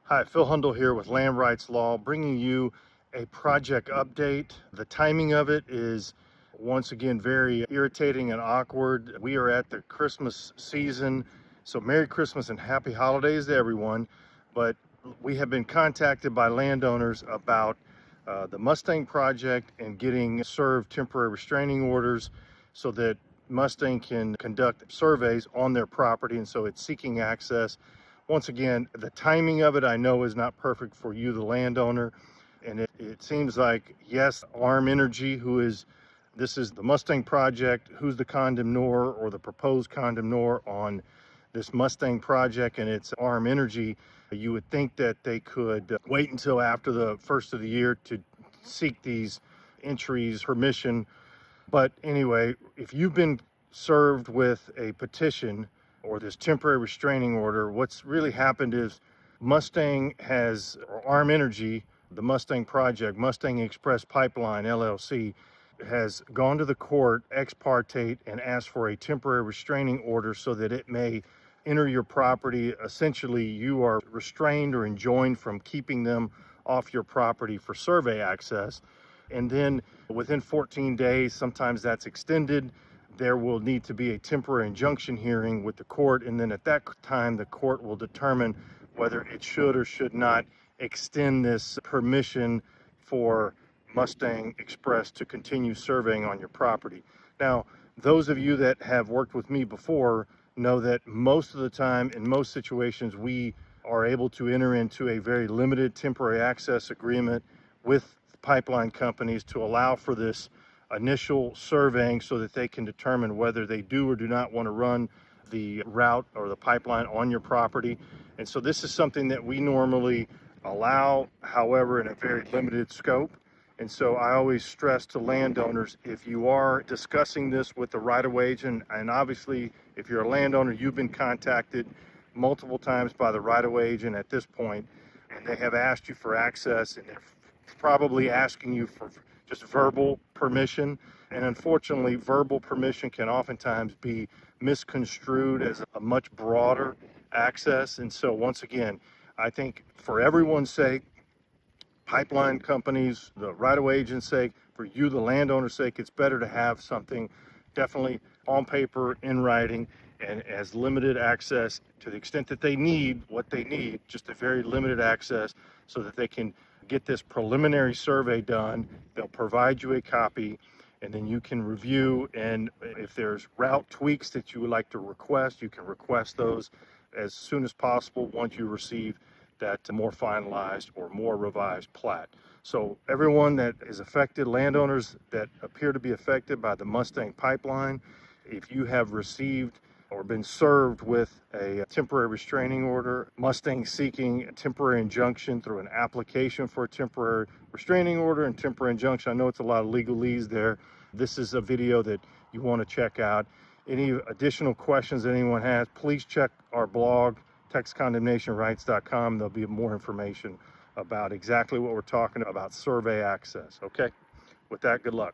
Hi, Phil Hundl here with Land Rights Law, bringing you a project update. The timing of it is once again very irritating and awkward. We are at the Christmas season, so Merry Christmas and Happy Holidays to everyone. But we have been contacted by landowners about the Mustang project and getting served temporary restraining orders so that Mustang can conduct surveys on their property, and so it's seeking access. Once again, the timing of it I know is not perfect for you, the landowner, and it seems like, yes, Arm Energy, this is the Mustang project, who's the condemnor or the proposed condemnor on this Mustang project, and it's Arm Energy. You would think that they could wait until after the first of the year to seek these entries, permission. But anyway, if you've been served with a petition or this temporary restraining order, what's really happened is Mustang or Arm Energy, the Mustang project, Mustang Express Pipeline, LLC, has gone to the court ex parte and asked for a temporary restraining order so that it may enter your property. Essentially, you are restrained or enjoined from keeping them off your property for survey access. And then within 14 days, sometimes that's extended, there will need to be a temporary injunction hearing with the court, and then at that time the court will determine whether it should or should not extend this permission for Mustang Express to continue surveying on your property. Now, those of you that have worked with me before know that most of the time, in most situations, we are able to enter into a very limited temporary access agreement with pipeline companies to allow for this initial surveying so that they can determine whether they do or do not want to run the route or the pipeline on your property. And so this is something that we normally allow, however, in a very limited scope. And so I always stress to landowners, if you are discussing this with the right-of-way agent, and obviously if you're a landowner, you've been contacted multiple times by the right-of-way agent at this point, and they have asked you for access, and they're probably asking you for just verbal permission. And unfortunately, verbal permission can oftentimes be misconstrued as a much broader access. And so once again, I think for everyone's sake, pipeline companies, the right-of-way agent's sake, for you, the landowner's sake, it's better to have something definitely on paper, in writing, and as limited access to the extent that they need what they need, just a very limited access so that they can get this preliminary survey done. They'll provide you a copy, and then you can review, and if there's route tweaks that you would like to request, you can request those as soon as possible once you receive that more finalized or more revised plat. So everyone that is affected, landowners that appear to be affected by the Mustang pipeline, if you have received or been served with a temporary restraining order, Mustang seeking a temporary injunction through an application for a temporary restraining order and temporary injunction. I know it's a lot of legalese there. This is a video that you want to check out. Any additional questions that anyone has, please check our blog, textcondemnationrights.com. There'll be more information about exactly what we're talking about survey access. Okay? With that, good luck.